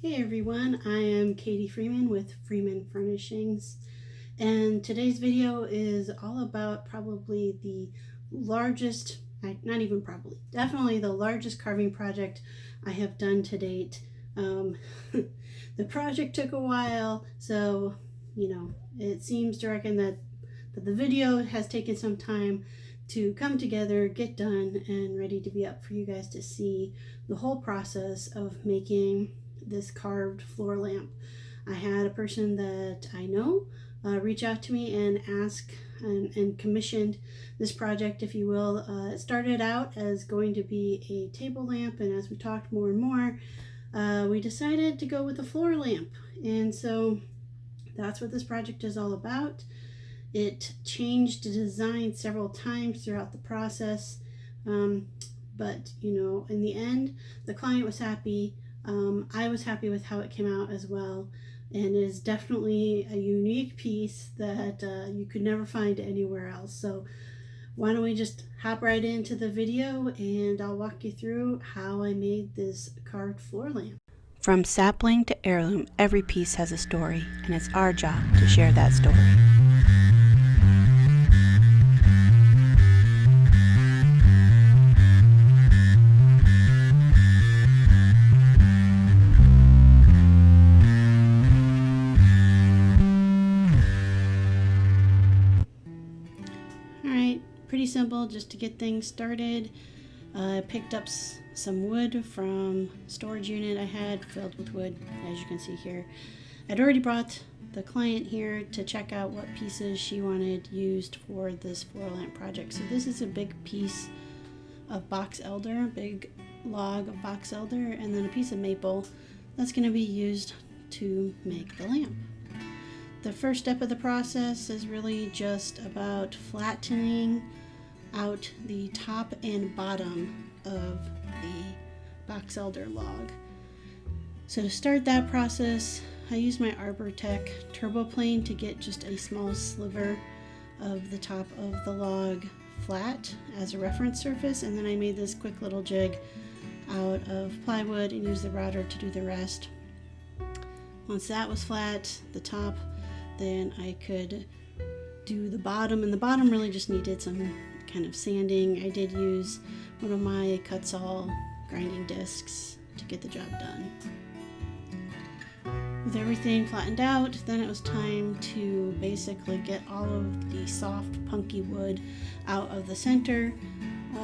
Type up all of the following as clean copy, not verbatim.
Hey everyone, I am Katie Freeman with Freeman Furnishings, and today's video is all about probably the largest, not even probably, definitely the largest carving project I have done to date. The project took a while, so it seems to reckon that the video has taken some time to come together, get done, and ready to be up for you guys to see the whole process of making this carved floor lamp. I had a person that I know reach out to me and ask and commissioned this project, if you will. It started out as going to be a table lamp, and as we talked more and more, we decided to go with a floor lamp. And so that's what this project is all about. It changed the design several times throughout the process, but in the end, the client was happy. I was happy with how it came out as well, and it is definitely a unique piece that you could never find anywhere else. So why don't we just hop right into the video, and I'll walk you through how I made this carved floor lamp. From sapling to heirloom, every piece has a story, and it's our job to share that story. Pretty simple just to get things started. I picked up some wood from storage unit I had filled with wood, as you can see here. I'd already brought the client here to check out what pieces she wanted used for this floor lamp project. So this is a big piece of box elder, big log of box elder, and then a piece of maple that's going to be used to make the lamp. The first step of the process is really just about flattening out the top and bottom of the box elder log. So to start that process, I used my Arbortech turbo plane to get just a small sliver of the top of the log flat as a reference surface, and then I made this quick little jig out of plywood and used the router to do the rest. Once that was flat, the top, then I could do the bottom, and the bottom really just needed some kind of sanding. I did use one of my Cuts-All grinding discs to get the job done. With everything flattened out, then it was time to basically get all of the soft punky wood out of the center.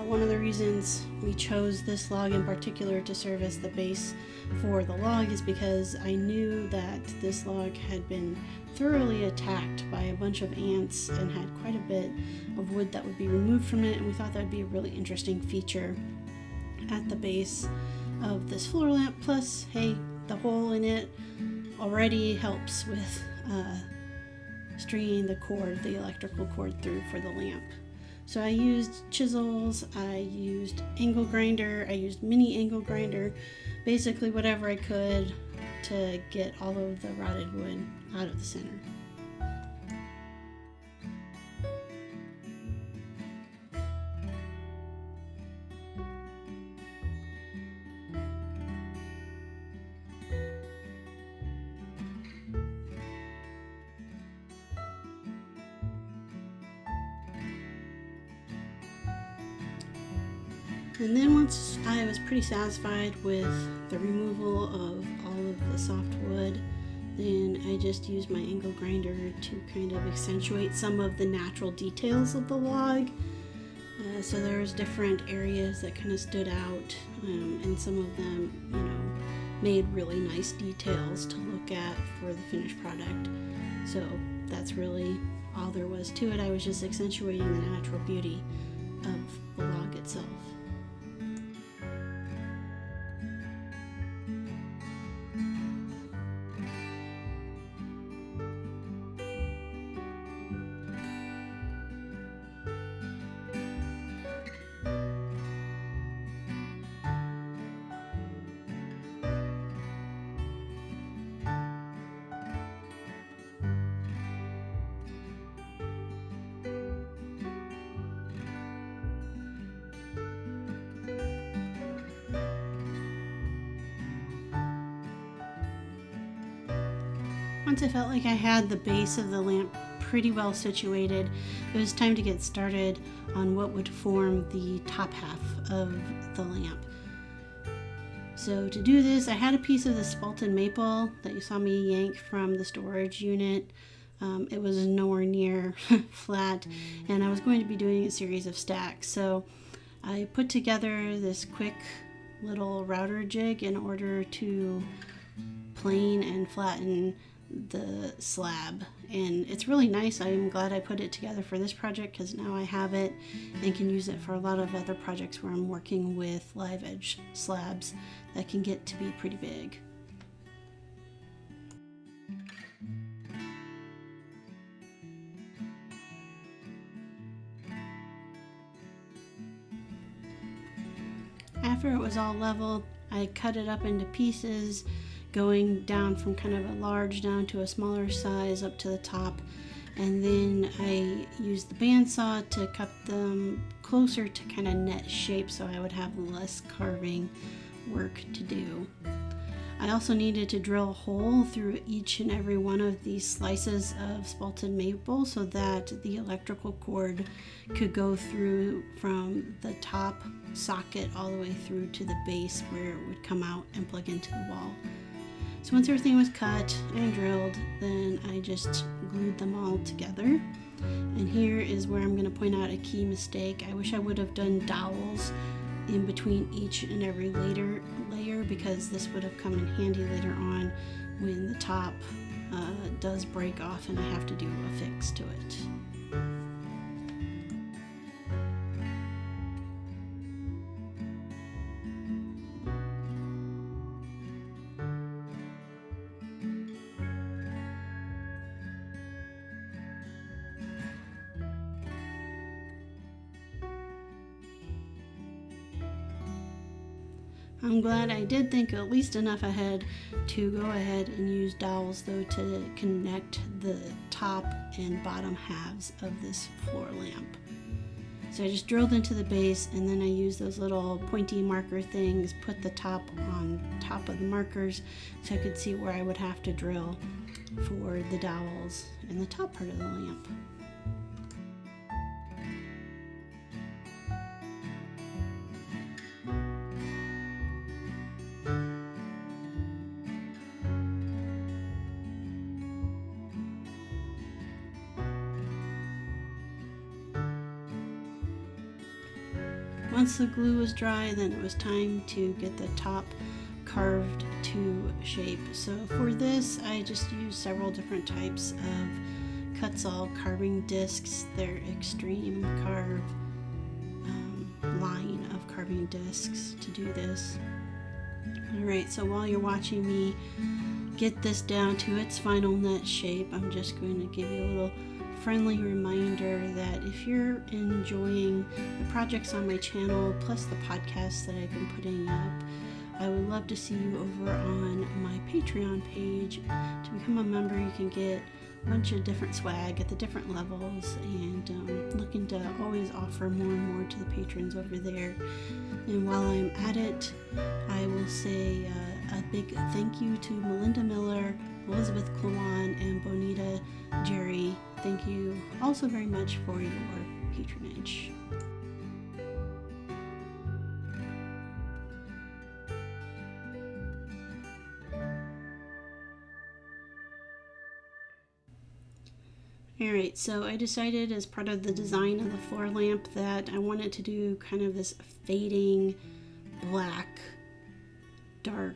One of the reasons we chose this log in particular to serve as the base for the log is because I knew that this log had been thoroughly attacked by a bunch of ants and had quite a bit of wood that would be removed from it, and we thought that would be a really interesting feature at the base of this floor lamp. Plus, hey, the hole in it already helps with stringing the cord, the electrical cord, through for the lamp. So I used chisels, I used angle grinder, I used mini angle grinder, basically whatever I could to get all of the rotted wood out of the center. And then once I was pretty satisfied with the removal of all of the soft wood, then I just used my angle grinder to kind of accentuate some of the natural details of the log. So there's different areas that kind of stood out, and some of them, made really nice details to look at for the finished product. So that's really all there was to it. I was just accentuating the natural beauty of the log itself. Once I felt like I had the base of the lamp pretty well situated, it was time to get started on what would form the top half of the lamp. So to do this, I had a piece of the spalted maple that you saw me yank from the storage unit. It was nowhere near flat, and I was going to be doing a series of stacks. So I put together this quick little router jig in order to plane and flatten the slab, and it's really nice. I'm glad I put it together for this project because now I have it and can use it for a lot of other projects where I'm working with live edge slabs that can get to be pretty big. After it was all leveled, I cut it up into pieces, going down from kind of a large down to a smaller size up to the top, and then I used the bandsaw to cut them closer to kind of net shape so I would have less carving work to do. I also needed to drill a hole through each and every one of these slices of spalted maple so that the electrical cord could go through from the top socket all the way through to the base where it would come out and plug into the wall. So once everything was cut and drilled, then I just glued them all together. And here is where I'm going to point out a key mistake. I wish I would have done dowels in between each and every layer because this would have come in handy later on when the top does break off and I have to do a fix to it. I'm glad I did think at least enough ahead to go ahead and use dowels though to connect the top and bottom halves of this floor lamp. So I just drilled into the base and then I used those little pointy marker things, put the top on top of the markers so I could see where I would have to drill for the dowels in the top part of the lamp. Once the glue was dry, then it was time to get the top carved to shape. So for this, I just used several different types of Kutzall carving discs. They're extreme carve line of carving discs to do this. Alright, so while you're watching me get this down to its final net shape, I'm just going to give you a little friendly reminder that if you're enjoying the projects on my channel plus the podcasts that I've been putting up, I would love to see you over on my Patreon page. To become a member, you can get a bunch of different swag at the different levels, and looking to always offer more and more to the patrons over there. And while I'm at it, I will say a big thank you to Melinda Miller, Elizabeth Kluan, and Bonita Jerry. Thank you also very much for your patronage. Alright, so I decided as part of the design of the floor lamp that I wanted to do kind of this fading black, dark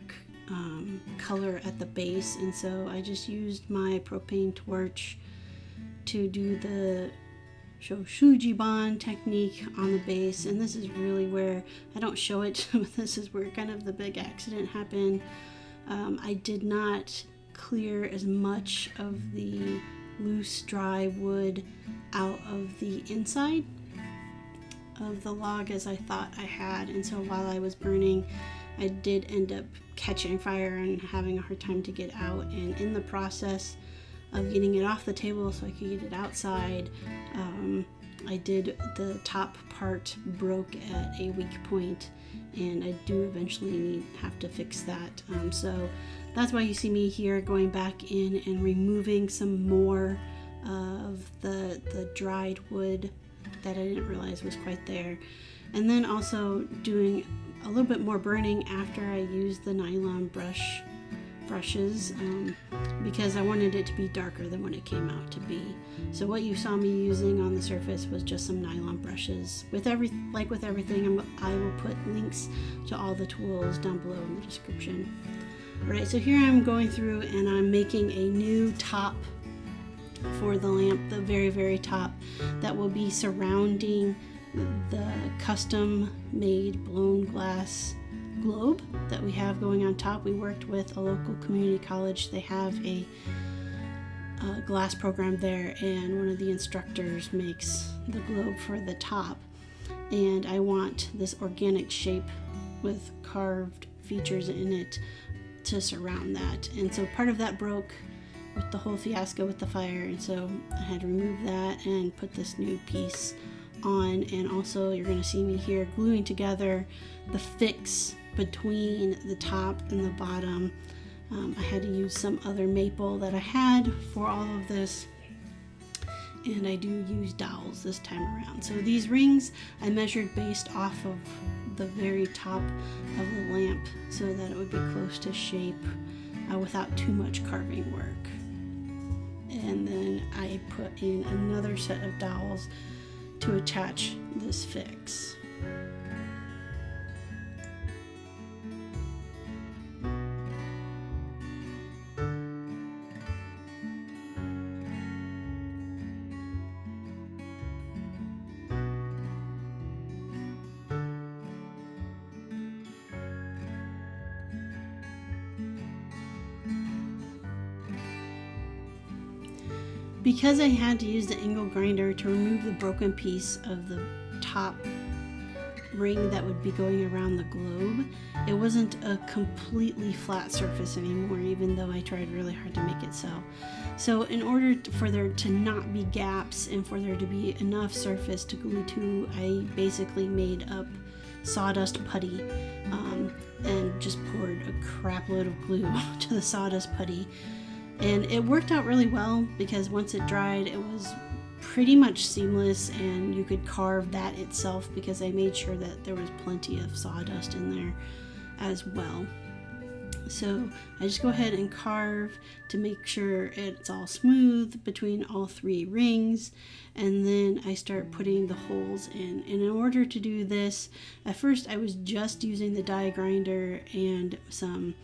color at the base, and so I just used my propane torch to do the Shou Sugi Bon technique on the base. And this is really where, I don't show it, but this is where kind of the big accident happened. I did not clear as much of the loose dry wood out of the inside of the log as I thought I had, and so while I was burning, I did end up catching fire and having a hard time to get out. And in the process of getting it off the table so I could get it outside, I did, the top part broke at a weak point, and I do eventually have to fix that. So that's why you see me here going back in and removing some more of the dried wood that I didn't realize was quite there. And then also doing a little bit more burning after I used the nylon brushes because I wanted it to be darker than what it came out to be. So what you saw me using on the surface was just some nylon brushes. Like with everything, I will put links to all the tools down below in the description. Alright, so here I'm going through and I'm making a new top for the lamp, the very, very top, that will be surrounding the custom made blown glass globe that we have going on top. We worked with a local community college. They have a glass program there, and one of the instructors makes the globe for the top, and I want this organic shape with carved features in it to surround that. And so part of that broke with the whole fiasco with the fire, and so I had to remove that and put this new piece on. And also you're going to see me here gluing together the fix between the top and the bottom. I had to use some other maple that I had for all of this, and I do use dowels this time around. So these rings I measured based off of the very top of the lamp so that it would be close to shape without too much carving work. And then I put in another set of dowels to attach this fix. Because I had to use the angle grinder to remove the broken piece of the top ring that would be going around the globe, it wasn't a completely flat surface anymore, even though I tried really hard to make it so. So in order for there to not be gaps and for there to be enough surface to glue to, I basically made up sawdust putty and just poured a crap load of glue to the sawdust putty. And it worked out really well because once it dried, it was pretty much seamless, and you could carve that itself because I made sure that there was plenty of sawdust in there as well. So I just go ahead and carve to make sure it's all smooth between all three rings, and then I start putting the holes in. And in order to do this, at first I was just using the die grinder and some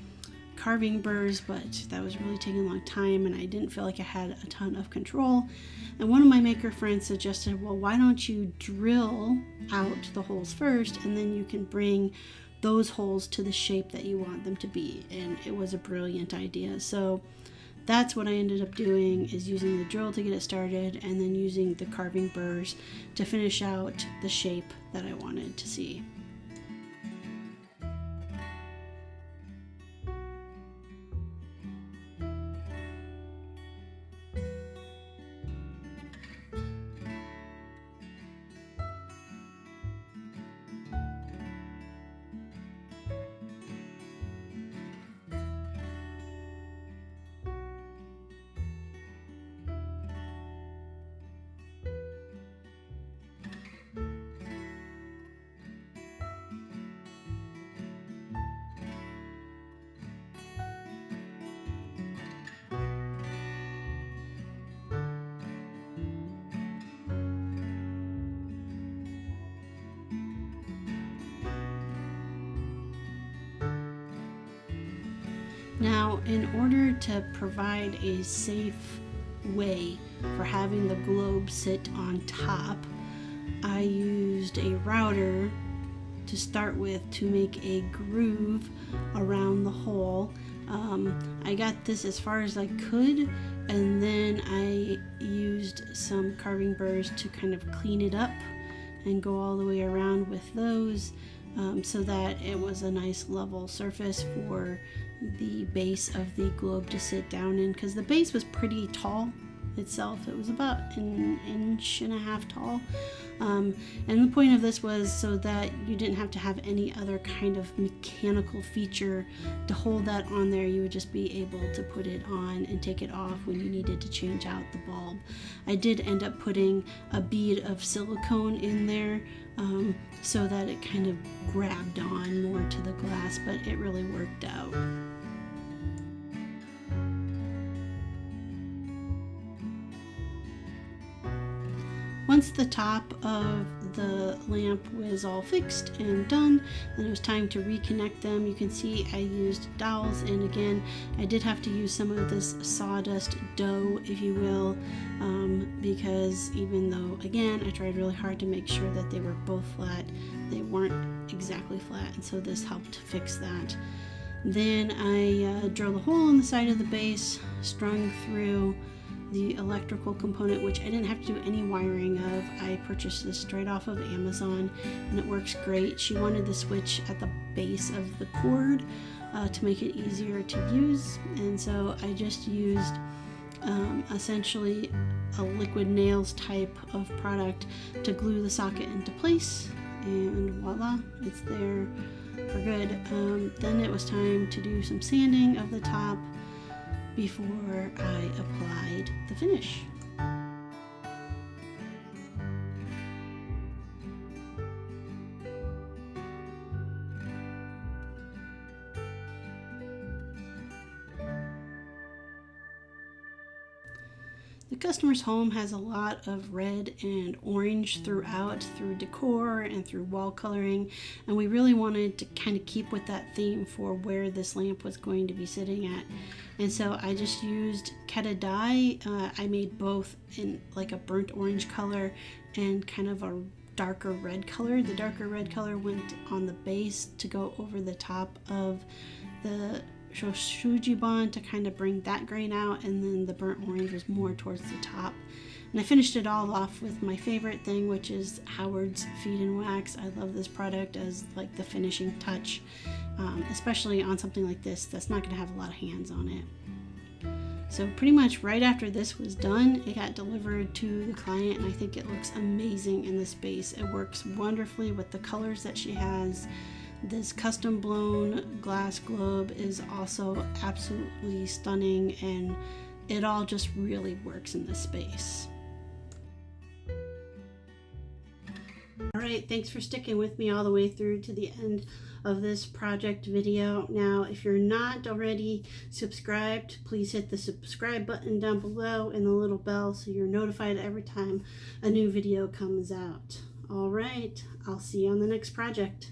carving burrs, but that was really taking a long time and I didn't feel like I had a ton of control. And one of my maker friends suggested, well, why don't you drill out the holes first and then you can bring those holes to the shape that you want them to be. And it was a brilliant idea. So that's what I ended up doing, is using the drill to get it started and then using the carving burrs to finish out the shape that I wanted to see. Now, in order to provide a safe way for having the globe sit on top, I used a router to start with to make a groove around the hole. I got this as far as I could, and then I used some carving burrs to kind of clean it up and go all the way around with those, so that it was a nice level surface for the base of the globe to sit down in, because the base was pretty tall itself. It was about an inch and a half tall. And the point of this was so that you didn't have to have any other kind of mechanical feature to hold that on there. You would just be able to put it on and take it off when you needed to change out the bulb. I did end up putting a bead of silicone in there so that it kind of grabbed on more to the glass, but it really worked out. Once the top of the lamp was all fixed and done, then it was time to reconnect them. You can see I used dowels, and again, I did have to use some of this sawdust dough, if you will, because even though, again, I tried really hard to make sure that they were both flat, they weren't exactly flat, and so this helped fix that. Then I drilled a hole in the side of the base, strung through the electrical component, which I didn't have to do any wiring of. I purchased this straight off of Amazon, and it works great. She wanted the switch at the base of the cord to make it easier to use, and so I just used essentially a liquid nails type of product to glue the socket into place, and voila, it's there for good. Then it was time to do some sanding of the top before I applied the finish. The customer's home has a lot of red and orange throughout, through decor and through wall coloring, and we really wanted to kind of keep with that theme for where this lamp was going to be sitting at. And so I just used Keta dye. I made both in like a burnt orange color and kind of a darker red color. The darker red color went on the base to go over the top of the Shou Sugi Bon to kind of bring that grain out, and then the burnt orange was more towards the top. And I finished it all off with my favorite thing, which is Howard's Feed and Wax. I love this product as like the finishing touch, especially on something like this that's not going to have a lot of hands on it. So pretty much right after this was done, it got delivered to the client, and I think it looks amazing in the space. It works wonderfully with the colors that she has. This custom blown glass globe is also absolutely stunning, and it all just really works in this space. Alright, thanks for sticking with me all the way through to the end of this project video. Now, if you're not already subscribed, please hit the subscribe button down below and the little bell so you're notified every time a new video comes out. Alright, I'll see you on the next project.